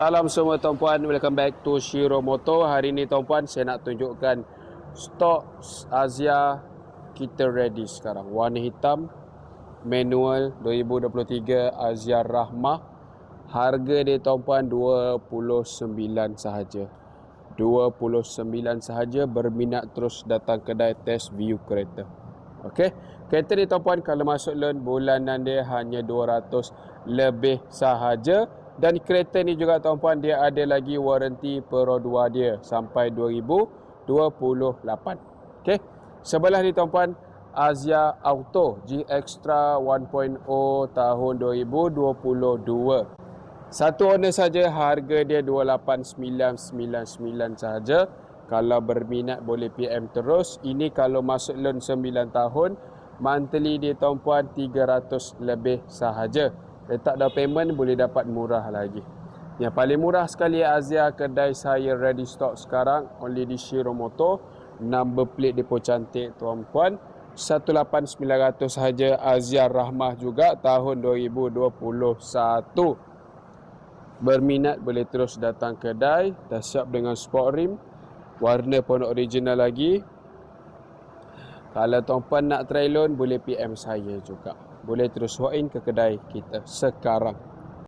Salam semua tuan-puan, welcome back to Shiro Moto. Hari ni tuan-puan saya nak tunjukkan stok Asia kita ready sekarang. Warna hitam, manual 2023 Asia Rahmah. Harga dia tuan-puan 29 sahaja. 29 sahaja, berminat terus datang kedai test view kereta. Okey, kereta ni tuan-puan kalau masuk loan bulanan dia hanya 200 lebih sahaja. Dan kereta ni juga tuan-puan dia ada lagi waranti Pro 2 dia sampai 2028. Okey. Sebelah ni tuan-puan Asia Auto G Extra 1.0 tahun 2022. Satu owner saja, harga dia 28999 saja. Kalau berminat boleh PM terus. Ini kalau masuk loan 9 tahun, monthly dia tuan-puan 300 lebih sahaja. Letak down payment boleh dapat murah lagi. Yang paling murah sekali Asia, kedai saya ready stock sekarang, only di Shiro Moto. Number plate depo cantik tuan-puan, 18900 sahaja. Asia Rahmah juga tahun 2021. Berminat boleh terus datang kedai. Dah siap dengan sport rim, warna pun original lagi. Kalau tuan-puan nak try loan boleh PM saya juga. Boleh terus walk in ke kedai kita sekarang.